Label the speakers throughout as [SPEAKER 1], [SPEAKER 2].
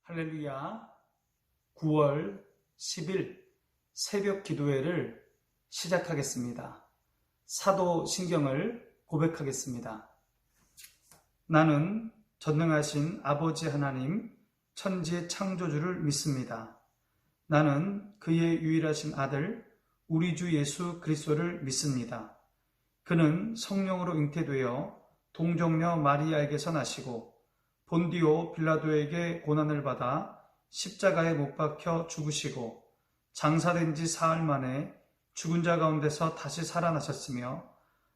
[SPEAKER 1] 할렐루야. 9월 10일 새벽 기도회를 시작하겠습니다. 사도신경을 고백하겠습니다. 나는 전능하신 아버지 하나님 천지 창조주를 믿습니다. 나는 그의 유일하신 아들 우리 주 예수 그리스도를 믿습니다. 그는 성령으로 잉태되어 동정녀 마리아에게서 나시고 본디오 빌라도에게 고난을 받아 십자가에 못 박혀 죽으시고 장사된 지 사흘 만에 죽은 자 가운데서 다시 살아나셨으며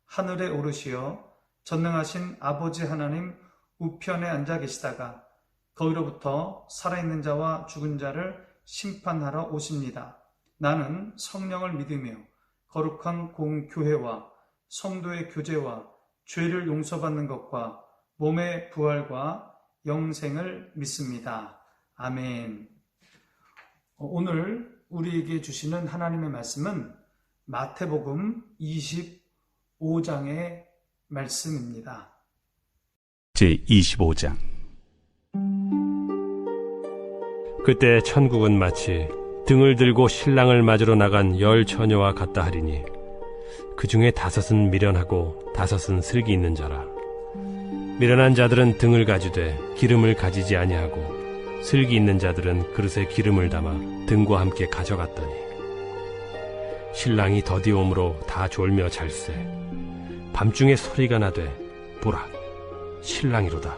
[SPEAKER 1] 하늘에 오르시어 전능하신 아버지 하나님 우편에 앉아 계시다가 거기로부터 살아있는 자와 죽은 자를 심판하러 오십니다. 나는 성령을 믿으며 거룩한 공교회와 성도의 교제와 죄를 용서받는 것과 몸의 부활과 영생을 믿습니다. 아멘. 오늘 우리에게 주시는 하나님의 말씀은 마태복음 25장의 말씀입니다.
[SPEAKER 2] 제25장. 그때 천국은 마치 등을 들고 신랑을 맞으러 나간 10 처녀와 같다 하리니 그 중에 5은 미련하고 5은 슬기 있는 자라. 미련한 자들은 등을 가지되 기름을 가지지 아니하고 슬기 있는 자들은 그릇에 기름을 담아 등과 함께 가져갔더니 신랑이 더디옴으로 다 졸며 잘세. 밤중에 소리가 나되 보라 신랑이로다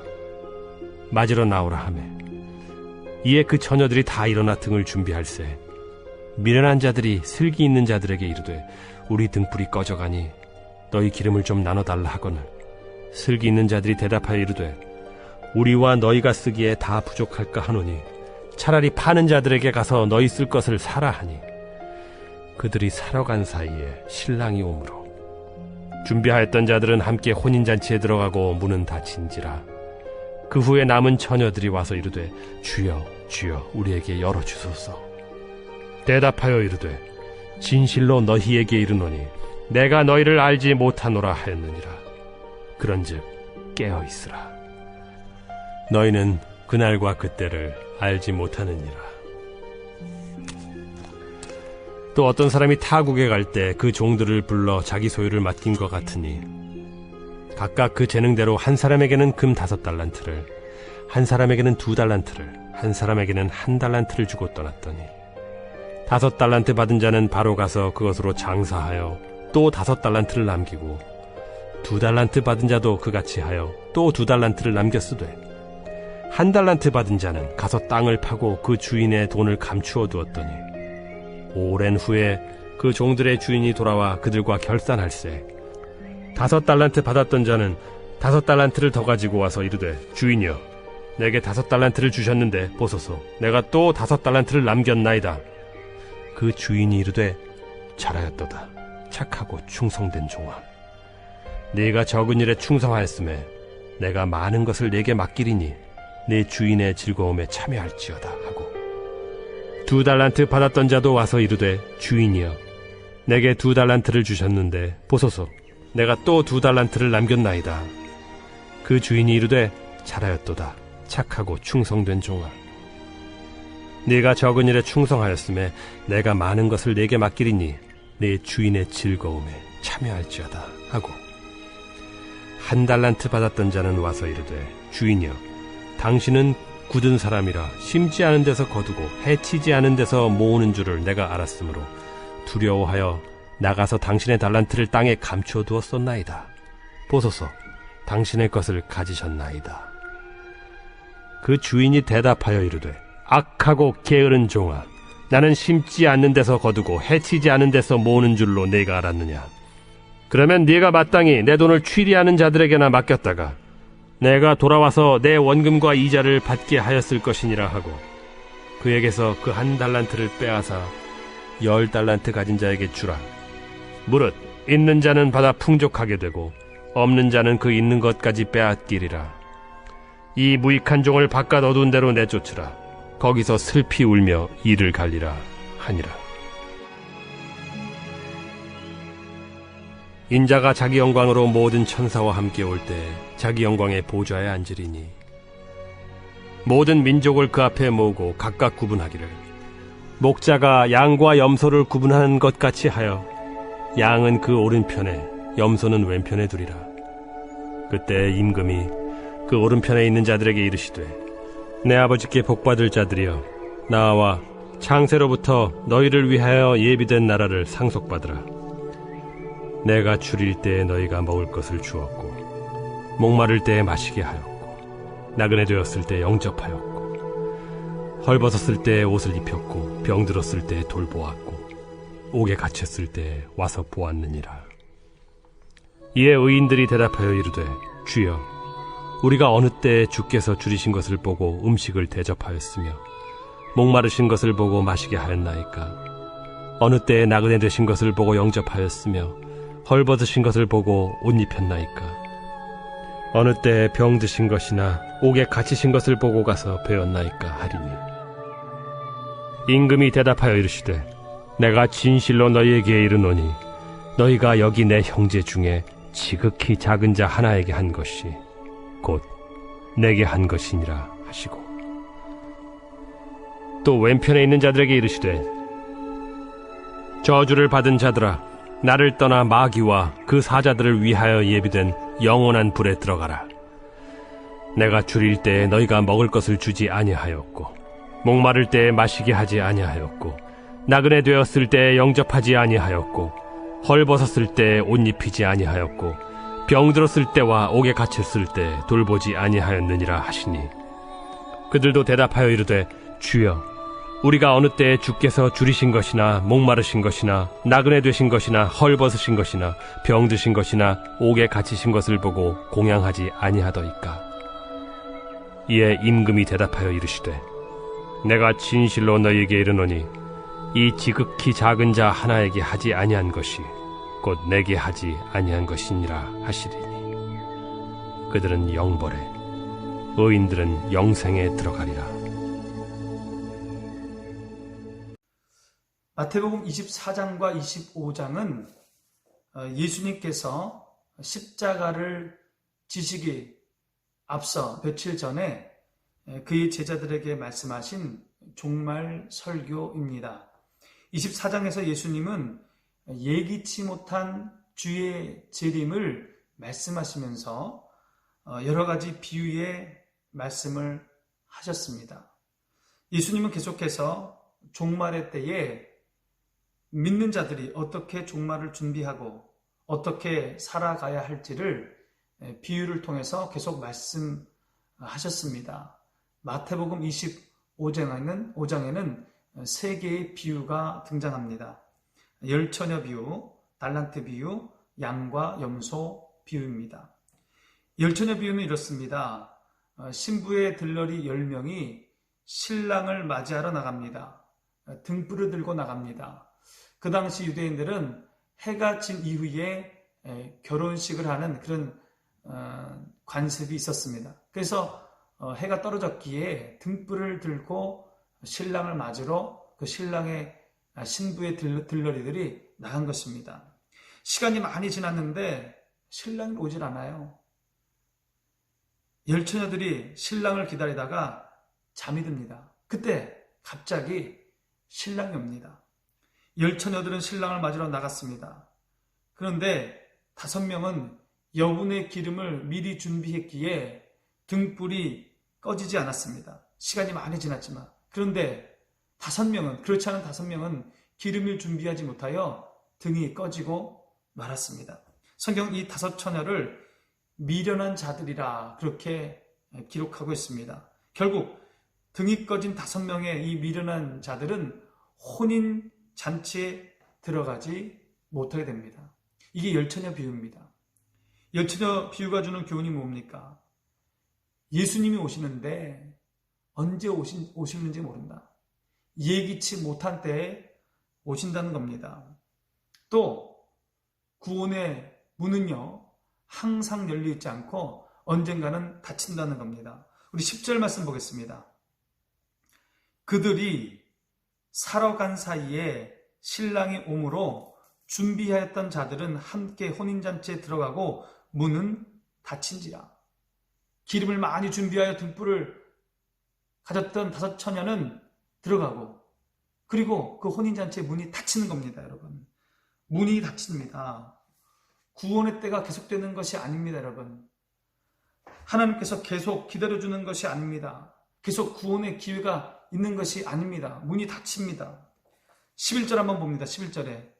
[SPEAKER 2] 맞으러 나오라 하매 이에 그 처녀들이 다 일어나 등을 준비할세. 미련한 자들이 슬기 있는 자들에게 이르되 우리 등불이 꺼져가니 너희 기름을 좀 나눠달라 하거늘 슬기 있는 자들이 대답하여 이르되 우리와 너희가 쓰기에 다 부족할까 하노니 차라리 파는 자들에게 가서 너희 쓸 것을 사라 하니 그들이 사러 간 사이에 신랑이 오므로 준비하였던 자들은 함께 혼인잔치에 들어가고 문은 닫힌지라. 그 후에 남은 처녀들이 와서 이르되 주여 주여 우리에게 열어주소서. 대답하여 이르되 진실로 너희에게 이르노니 내가 너희를 알지 못하노라 하였느니라. 그런즉 깨어있으라. 너희는 그날과 그때를 알지 못하느니라. 또 어떤 사람이 타국에 갈 때 그 종들을 불러 자기 소유를 맡긴 것 같으니 각각 그 재능대로 한 사람에게는 금 5달란트를, 한 사람에게는 2달란트를, 한 사람에게는 1달란트를 주고 떠났더니 5달란트 받은 자는 바로 가서 그것으로 장사하여 또 5달란트를 남기고 2달란트 받은 자도 그같이 하여 또 2달란트를 남겼으되 1달란트 받은 자는 가서 땅을 파고 그 주인의 돈을 감추어 두었더니 오랜 후에 그 종들의 주인이 돌아와 그들과 결산할세. 5달란트 받았던 자는 5달란트를 더 가지고 와서 이르되 주인이여 내게 5달란트를 주셨는데 보소서 내가 또 5달란트를 남겼나이다. 그 주인이 이르되 잘하였도다 착하고 충성된 종아. 네가 적은 일에 충성하였음에 내가 많은 것을 네게 맡기리니 네 주인의 즐거움에 참여할지어다 하고 2달란트 받았던 자도 와서 이르되 주인이여 내게 2달란트를 주셨는데 보소서 내가 또 2달란트를 남겼나이다. 그 주인이 이르되 잘하였도다 착하고 충성된 종아. 네가 적은 일에 충성하였음에 내가 많은 것을 네게 맡기리니 네 주인의 즐거움에 참여할지어다 하고 1달란트 받았던 자는 와서 이르되 주인이여 당신은 굳은 사람이라 심지 않은 데서 거두고 해치지 않은 데서 모으는 줄을 내가 알았으므로 두려워하여 나가서 당신의 달란트를 땅에 감추어 두었었나이다. 보소서 당신의 것을 가지셨나이다. 그 주인이 대답하여 이르되 악하고 게으른 종아 나는 심지 않는 데서 거두고 해치지 않은 데서 모으는 줄로 네가 알았느냐. 그러면 네가 마땅히 내 돈을 취리하는 자들에게나 맡겼다가 내가 돌아와서 내 원금과 이자를 받게 하였을 것이니라 하고 그에게서 그 1달란트를 빼앗아 10달란트 가진 자에게 주라. 무릇 있는 자는 받아 풍족하게 되고 없는 자는 그 있는 것까지 빼앗기리라. 이 무익한 종을 바깥 어두운 데로 내쫓으라. 거기서 슬피 울며 이를 갈리라 하니라. 인자가 자기 영광으로 모든 천사와 함께 올 때 자기 영광의 보좌에 앉으리니 모든 민족을 그 앞에 모으고 각각 구분하기를 목자가 양과 염소를 구분하는 것 같이 하여 양은 그 오른편에 염소는 왼편에 두리라. 그때 임금이 그 오른편에 있는 자들에게 이르시되 내 아버지께 복받을 자들이여 나와 창세로부터 너희를 위하여 예비된 나라를 상속받으라. 내가 줄일 때에 너희가 먹을 것을 주었고 목마를 때에 마시게 하였고 나그네 되었을 때 영접하였고 헐벗었을 때에 옷을 입혔고 병들었을 때에 돌보았고 옥에 갇혔을 때에 와서 보았느니라. 이에 의인들이 대답하여 이르되 주여 우리가 어느 때에 주께서 줄이신 것을 보고 음식을 대접하였으며 목마르신 것을 보고 마시게 하였나이까? 어느 때에 나그네 되신 것을 보고 영접하였으며 헐벗으신 것을 보고 옷 입혔나이까? 어느 때에 병드신 것이나 옥에 갇히신 것을 보고 가서 배웠나이까 하리니 임금이 대답하여 이르시되 내가 진실로 너희에게 이르노니 너희가 여기 내 형제 중에 지극히 작은 자 하나에게 한 것이 곧 내게 한 것이니라 하시고 또 왼편에 있는 자들에게 이르시되 저주를 받은 자들아 나를 떠나 마귀와 그 사자들을 위하여 예비된 영원한 불에 들어가라. 내가 줄일 때에 너희가 먹을 것을 주지 아니하였고 목마를 때에 마시게 하지 아니하였고 나그네 되었을 때에 영접하지 아니하였고 헐벗었을 때에 옷 입히지 아니하였고 병들었을 때와 옥에 갇혔을 때 돌보지 아니하였느니라 하시니 그들도 대답하여 이르되 주여 우리가 어느 때에 주께서 줄이신 것이나 목마르신 것이나 나그네 되신 것이나 헐벗으신 것이나 병드신 것이나 옥에 갇히신 것을 보고 공양하지 아니하더이까? 이에 임금이 대답하여 이르시되 내가 진실로 너희에게 이르노니 이 지극히 작은 자 하나에게 하지 아니한 것이 곧 내게 하지 아니한 것이니라 하시리니 그들은 영벌에 의인들은 영생에 들어가리라.
[SPEAKER 1] 마태복음 24장과 25장은 예수님께서 십자가를 지시기 앞서 며칠 전에 그의 제자들에게 말씀하신 종말 설교입니다. 24장에서 예수님은 예기치 못한 주의 재림을 말씀하시면서 여러 가지 비유의 말씀을 하셨습니다. 예수님은 계속해서 종말의 때에 믿는 자들이 어떻게 종말을 준비하고 어떻게 살아가야 할지를 비유를 통해서 계속 말씀하셨습니다. 마태복음 25장에는 세 개의 비유가 등장합니다. 열처녀 비유, 달란트 비유, 양과 염소 비유입니다. 열처녀 비유는 이렇습니다. 신부의 들러리 10명이 신랑을 맞이하러 나갑니다. 등불을 들고 나갑니다. 그 당시 유대인들은 해가 진 이후에 결혼식을 하는 그런 관습이 있었습니다. 그래서 해가 떨어졌기에 등불을 들고 신랑을 맞으러 그 신부의 들러리들이 나간 것입니다. 시간이 많이 지났는데 신랑이 오질 않아요. 열처녀들이 신랑을 기다리다가 잠이 듭니다. 그때 갑자기 신랑이 옵니다. 열처녀들은 신랑을 맞으러 나갔습니다. 그런데 5명은 여분의 기름을 미리 준비했기에 등불이 꺼지지 않았습니다. 시간이 많이 지났지만. 그런데 5명은, 그렇지 않은 5명은 기름을 준비하지 못하여 등이 꺼지고 말았습니다. 성경 이 5처녀를 미련한 자들이라 그렇게 기록하고 있습니다. 결국 등이 꺼진 5명의 이 미련한 자들은 혼인 잔치에 들어가지 못하게 됩니다. 이게 열처녀 비유입니다. 열처녀 비유가 주는 교훈이 뭡니까? 예수님이 오시는데 언제 오시는지 모른다. 예기치 못한 때에 오신다는 겁니다. 또 구원의 문은요 항상 열려있지 않고 언젠가는 닫힌다는 겁니다. 우리 10절 말씀 보겠습니다. 그들이 사러 간 사이에 신랑이 오므로 준비하였던 자들은 함께 혼인잔치에 들어가고 문은 닫힌지라. 기름을 많이 준비하여 등불을 가졌던 5 처녀는 들어가고, 그리고 그 혼인잔치의 문이 닫히는 겁니다, 여러분. 문이 닫힙니다. 구원의 때가 계속되는 것이 아닙니다, 여러분. 하나님께서 계속 기다려주는 것이 아닙니다. 계속 구원의 기회가 있는 것이 아닙니다. 문이 닫힙니다. 11절 한번 봅니다. 11절에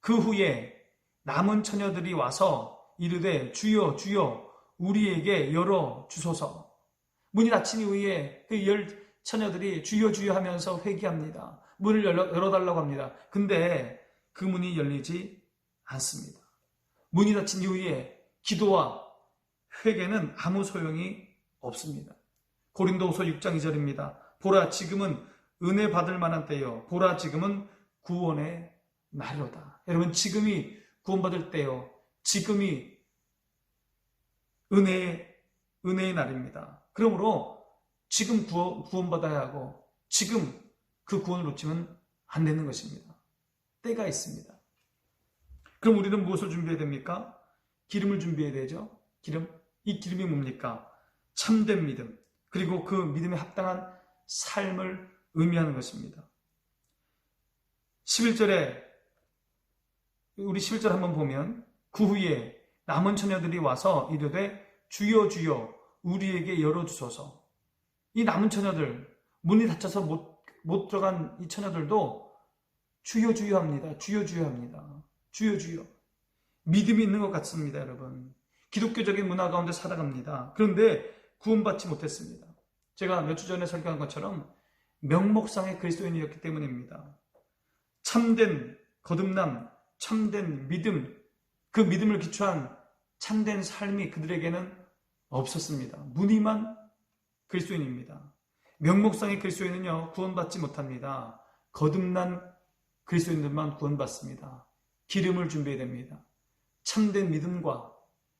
[SPEAKER 1] 그 후에 남은 처녀들이 와서 이르되 주여 주여 우리에게 열어 주소서. 문이 닫힌 이후에 그 10 처녀들이 주여 주여 하면서 회개합니다. 문을 열어달라고 합니다. 근데 그 문이 열리지 않습니다. 문이 닫힌 이후에 기도와 회개는 아무 소용이 없습니다. 고린도후서 6장 2절입니다. 보라 지금은 은혜 받을 만한 때요. 보라 지금은 구원의 날이로다. 여러분, 지금이 구원받을 때요. 지금이 은혜의 날입니다. 그러므로 지금 구원받아야 하고 지금 그 구원을 놓치면 안 되는 것입니다. 때가 있습니다. 그럼 우리는 무엇을 준비해야 됩니까? 기름을 준비해야 되죠. 기름. 이 기름이 뭡니까? 참된 믿음, 그리고 그 믿음에 합당한 삶을 의미하는 것입니다. 11절에 우리 11절 한번 보면 그 후에 남은 처녀들이 와서 이르되 주여 주여 우리에게 열어주소서. 이 남은 처녀들, 문이 닫혀서 못 들어간 이 처녀들도 주여 주여 합니다. 주여 주여 합니다. 주여 주여. 믿음이 있는 것 같습니다, 여러분. 기독교적인 문화 가운데 살아갑니다. 그런데 구원받지 못했습니다. 제가 몇 주 전에 설교한 것처럼 명목상의 그리스도인이었기 때문입니다. 참된 거듭남, 참된 믿음, 그 믿음을 기초한 참된 삶이 그들에게는 없었습니다. 무늬만 그리스도인입니다. 명목상의 그리스도인은요, 구원받지 못합니다. 거듭난 그리스도인들만 구원받습니다. 기름을 준비해야 됩니다. 참된 믿음과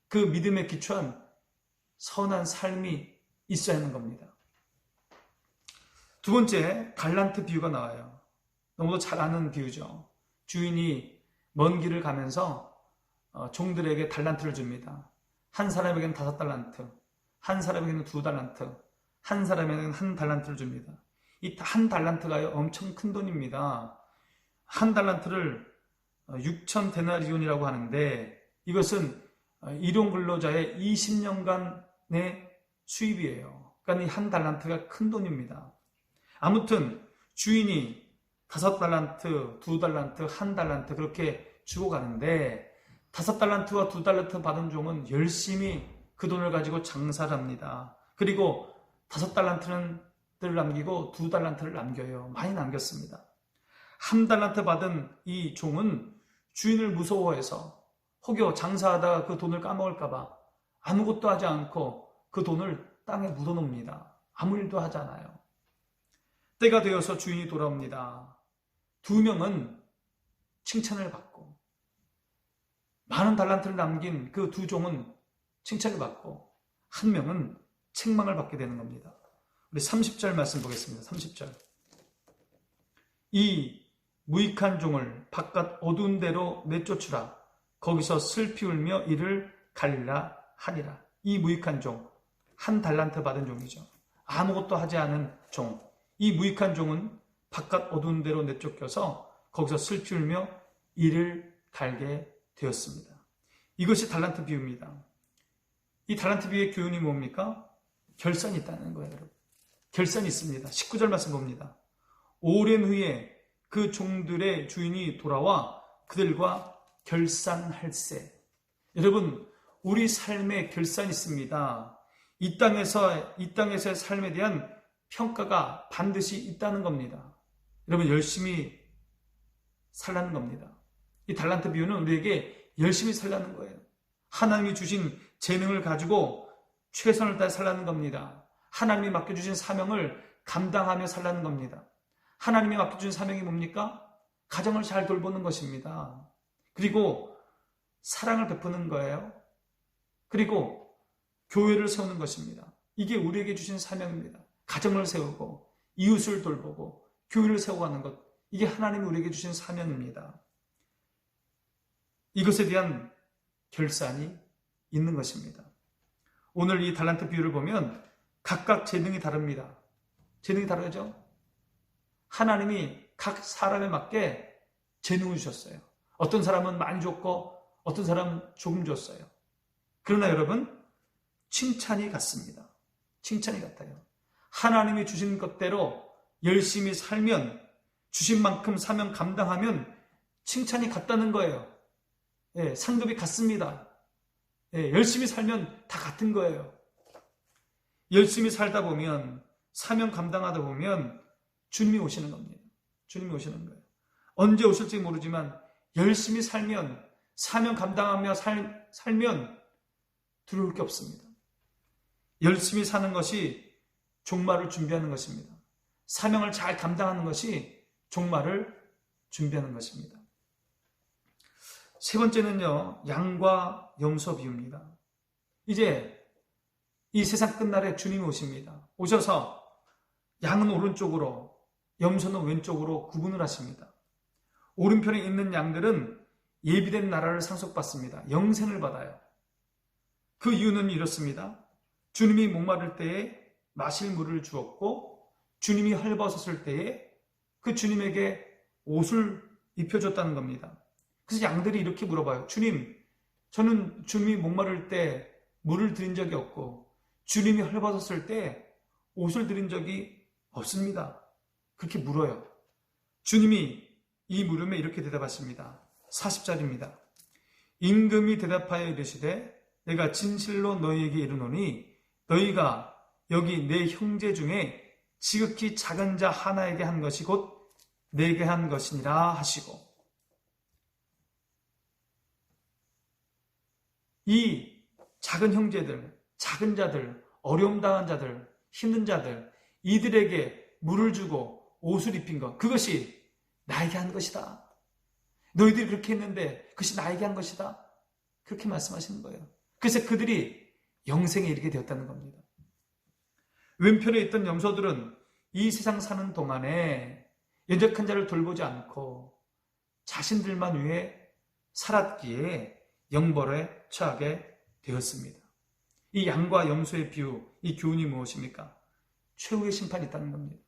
[SPEAKER 1] 그 믿음에 기초한 선한 삶이 있어야 하는 겁니다. 두 번째, 달란트 비유가 나와요. 너무도 잘 아는 비유죠. 주인이 먼 길을 가면서 종들에게 달란트를 줍니다. 한 사람에게는 5달란트, 한 사람에게는 2달란트, 한 사람에게는 1달란트를 줍니다. 이 한 달란트가 엄청 큰 돈입니다. 한 달란트를 6천 데나리온이라고 하는데 이것은 일용 근로자의 20년간의 수입이에요. 그러니까 이 한 달란트가 큰 돈입니다. 아무튼 주인이 5달란트, 2달란트, 1달란트 그렇게 주고 가는데 5달란트와 2달란트 받은 종은 열심히 그 돈을 가지고 장사를 합니다. 그리고 5달란트를 남기고 2달란트를 남겨요. 많이 남겼습니다. 1달란트 받은 이 종은 주인을 무서워해서 혹여 장사하다가 그 돈을 까먹을까봐 아무것도 하지 않고 그 돈을 땅에 묻어놓습니다. 아무 일도 하지 않아요. 때가 되어서 주인이 돌아옵니다. 2명은 칭찬을 받고 많은 달란트를 남긴 그 2종은 칭찬을 받고 1명은 책망을 받게 되는 겁니다. 우리 30절 말씀 보겠습니다. 30절. 이 무익한 종을 바깥 어두운 데로 내쫓으라. 거기서 슬피 울며 이를 갈리라 하리라. 이 무익한 종, 1달란트 받은 종이죠. 아무것도 하지 않은 종. 이 무익한 종은 바깥 어두운 데로 내쫓겨서 거기서 슬피 울며 이를 갈게 되었습니다. 이것이 달란트 비유입니다. 이 달란트 비유의 교훈이 뭡니까? 결산이 있다는 거예요, 여러분. 결산이 있습니다. 19절 말씀 봅니다. 오랜 후에 그 종들의 주인이 돌아와 그들과 결산할세. 여러분, 우리 삶에 결산이 있습니다. 이 땅에서의 삶에 대한 평가가 반드시 있다는 겁니다. 여러분, 열심히 살라는 겁니다. 이 달란트 비유는 우리에게 열심히 살라는 거예요. 하나님이 주신 재능을 가지고 최선을 다해 살라는 겁니다. 하나님이 맡겨주신 사명을 감당하며 살라는 겁니다. 하나님이 맡겨주신 사명이 뭡니까? 가정을 잘 돌보는 것입니다. 그리고 사랑을 베푸는 거예요. 그리고 교회를 세우는 것입니다. 이게 우리에게 주신 사명입니다. 가정을 세우고 이웃을 돌보고 교회를 세워가는 것, 이게 하나님이 우리에게 주신 사명입니다. 이것에 대한 결산이 있는 것입니다. 오늘 이 달란트 비유를 보면 각각 재능이 다릅니다. 재능이 다르죠? 하나님이 각 사람에 맞게 재능을 주셨어요. 어떤 사람은 많이 줬고 어떤 사람은 조금 줬어요. 그러나 여러분, 칭찬이 같습니다. 칭찬이 같아요. 하나님이 주신 것대로 열심히 살면, 주신 만큼 사명 감당하면 칭찬이 같다는 거예요. 예, 상급이 같습니다. 예, 열심히 살면 다 같은 거예요. 열심히 살다 보면, 사명 감당하다 보면 주님이 오시는 겁니다. 주님이 오시는 거예요. 언제 오실지 모르지만 열심히 살면, 사명 감당하며 살면 두려울 게 없습니다. 열심히 사는 것이 종말을 준비하는 것입니다. 사명을 잘 감당하는 것이 종말을 준비하는 것입니다. 세 번째는요, 양과 염소 비유입니다. 이제 이 세상 끝날에 주님이 오십니다. 오셔서 양은 오른쪽으로, 염소는 왼쪽으로 구분을 하십니다. 오른편에 있는 양들은 예비된 나라를 상속받습니다. 영생을 받아요. 그 이유는 이렇습니다. 주님이 목마를 때에 마실 물을 주었고, 주님이 헐벗었을 때에 그 주님에게 옷을 입혀줬다는 겁니다. 그래서 양들이 이렇게 물어봐요. 주님, 저는 주님이 목마를 때 물을 드린 적이 없고 주님이 헐벗었을 때 옷을 드린 적이 없습니다. 그렇게 물어요. 주님이 이 물음에 이렇게 대답하십니다. 40절입니다. 임금이 대답하여 이르시되 내가 진실로 너희에게 이르노니 너희가 여기 내 형제 중에 지극히 작은 자 하나에게 한 것이 곧 내게 한 것이니라 하시고, 이 작은 형제들, 작은 자들, 어려움 당한 자들, 힘든 자들, 이들에게 물을 주고 옷을 입힌 것, 그것이 나에게 한 것이다. 너희들이 그렇게 했는데 그것이 나에게 한 것이다. 그렇게 말씀하시는 거예요. 그래서 그들이 영생에 이르게 되었다는 겁니다. 왼편에 있던 염소들은 이 세상 사는 동안에 연약한 자를 돌보지 않고 자신들만 위해 살았기에 영벌에 처하게 되었습니다. 이 양과 염소의 비유, 이 교훈이 무엇입니까? 최후의 심판이 있다는 겁니다.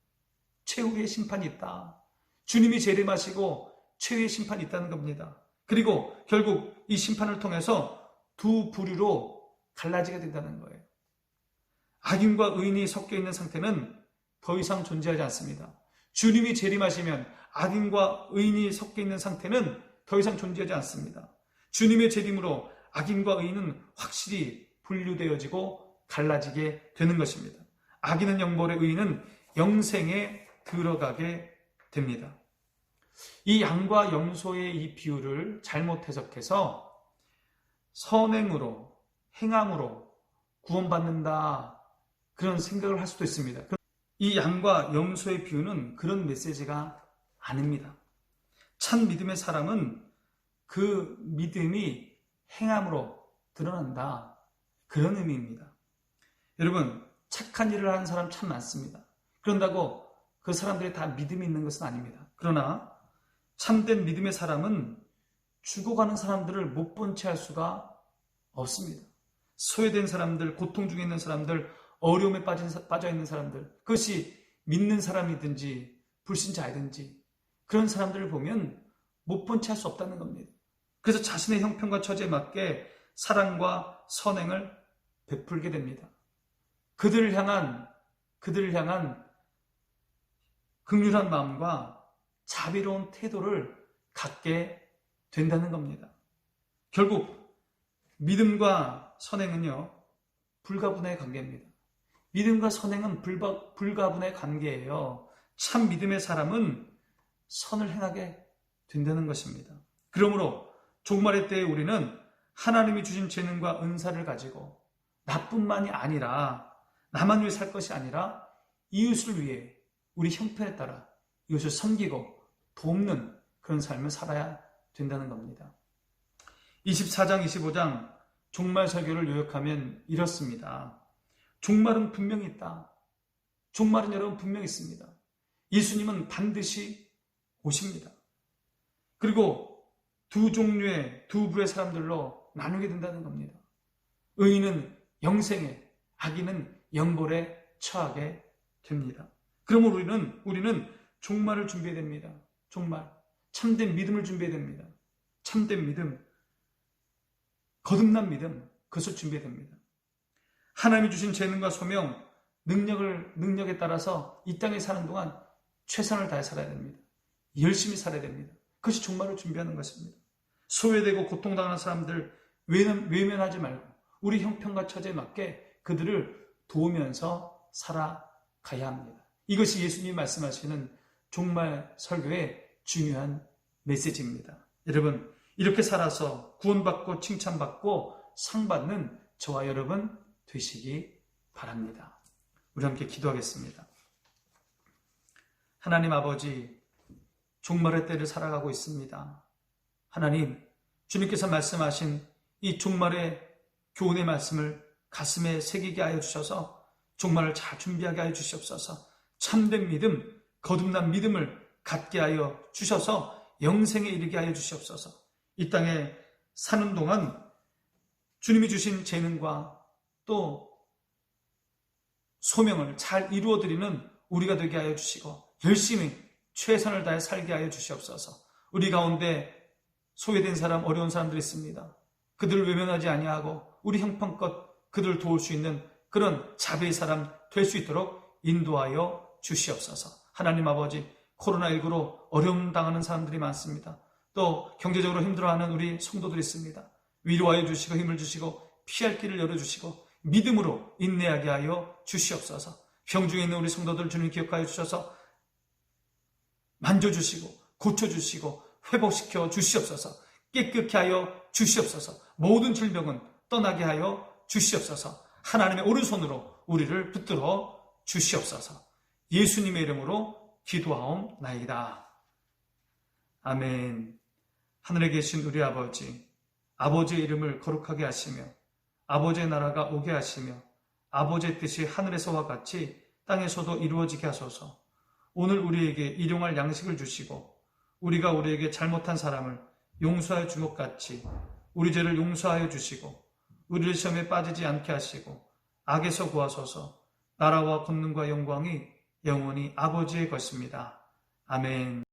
[SPEAKER 1] 최후의 심판이 있다. 주님이 재림하시고 최후의 심판이 있다는 겁니다. 그리고 결국 이 심판을 통해서 두 부류로 갈라지게 된다는 거예요. 악인과 의인이 섞여 있는 상태는 더 이상 존재하지 않습니다. 주님이 재림하시면 악인과 의인이 섞여 있는 상태는 더 이상 존재하지 않습니다. 주님의 재림으로 악인과 의인은 확실히 분류되어지고 갈라지게 되는 것입니다. 악인은 영벌에, 의인은 영생에 들어가게 됩니다. 이 양과 염소의 이 비유를 잘못 해석해서 선행으로, 행함으로 구원받는다, 그런 생각을 할 수도 있습니다. 이 양과 염소의 비유는 그런 메시지가 아닙니다. 참 믿음의 사람은 그 믿음이 행함으로 드러난다, 그런 의미입니다. 여러분, 착한 일을 하는 사람 참 많습니다. 그런다고 그 사람들이 다 믿음이 있는 것은 아닙니다. 그러나 참된 믿음의 사람은 죽어가는 사람들을 못 본 채 할 수가 없습니다. 소외된 사람들, 고통 중에 있는 사람들, 어려움에 빠져 있는 사람들, 그것이 믿는 사람이든지 불신자이든지 그런 사람들을 보면 못 본 채 할 수 없다는 겁니다. 그래서 자신의 형편과 처지에 맞게 사랑과 선행을 베풀게 됩니다. 그들을 향한 긍휼한 마음과 자비로운 태도를 갖게 된다는 겁니다. 결국 믿음과 선행은요, 불가분의 관계입니다. 믿음과 선행은 불가분의 관계예요. 참 믿음의 사람은 선을 행하게 된다는 것입니다. 그러므로 종말의 때에 우리는 하나님이 주신 재능과 은사를 가지고 나뿐만이 아니라, 나만 위해 살 것이 아니라 이웃을 위해 우리 형편에 따라 이웃을 섬기고 돕는 그런 삶을 살아야 된다는 겁니다. 24장, 25장 종말 설교를 요약하면 이렇습니다. 종말은 분명히 있다. 종말은 여러분 분명히 있습니다. 예수님은 반드시 오십니다. 그리고 두 종류의, 두 부의 사람들로 나누게 된다는 겁니다. 의인은 영생에, 악인은 영벌에 처하게 됩니다. 그러므로 우리는 종말을 준비해야 됩니다. 종말. 참된 믿음을 준비해야 됩니다. 참된 믿음, 거듭난 믿음, 그것을 준비해야 됩니다. 하나님이 주신 재능과 소명, 능력에 따라서 이 땅에 사는 동안 최선을 다해 살아야 됩니다. 열심히 살아야 됩니다. 그것이 종말을 준비하는 것입니다. 소외되고 고통당하는 사람들 외면하지 말고 우리 형편과 처지에 맞게 그들을 도우면서 살아가야 합니다. 이것이 예수님이 말씀하시는 종말 설교의 중요한 메시지입니다. 여러분, 이렇게 살아서 구원받고 칭찬받고 상받는 저와 여러분 되시기 바랍니다. 우리 함께 기도하겠습니다. 하나님 아버지, 종말의 때를 살아가고 있습니다. 하나님, 주님께서 말씀하신 이 종말의 교훈의 말씀을 가슴에 새기게 하여 주셔서 종말을 잘 준비하게 하여 주시옵소서. 참된 믿음, 거듭난 믿음을 갖게 하여 주셔서 영생에 이르게 하여 주시옵소서. 이 땅에 사는 동안 주님이 주신 재능과 또 소명을 잘 이루어드리는 우리가 되게 하여 주시고 열심히 최선을 다해 살게 하여 주시옵소서. 우리 가운데 소외된 사람, 어려운 사람들이 있습니다. 그들을 외면하지 아니하고 우리 형편껏 그들을 도울 수 있는 그런 자비의 사람 될 수 있도록 인도하여 주시옵소서. 하나님 아버지, 코로나19로 어려움 당하는 사람들이 많습니다. 또 경제적으로 힘들어하는 우리 성도들이 있습니다. 위로하여 주시고 힘을 주시고 피할 길을 열어주시고 믿음으로 인내하게 하여 주시옵소서. 병중에 있는 우리 성도들 주님 기억하여 주셔서 만져주시고 고쳐주시고 회복시켜 주시옵소서. 깨끗게 하여 주시옵소서. 모든 질병은 떠나게 하여 주시옵소서. 하나님의 오른손으로 우리를 붙들어 주시옵소서. 예수님의 이름으로 기도하옵나이다. 아멘. 하늘에 계신 우리 아버지, 아버지의 이름을 거룩하게 하시며 아버지의 나라가 오게 하시며 아버지의 뜻이 하늘에서와 같이 땅에서도 이루어지게 하소서. 오늘 우리에게 일용할 양식을 주시고 우리가 우리에게 잘못한 사람을 용서하여 준 것 같이 우리 죄를 용서하여 주시고 우리를 시험에 빠지지 않게 하시고 악에서 구하소서. 나라와 권능과 영광이 영원히 아버지의 것입니다. 아멘.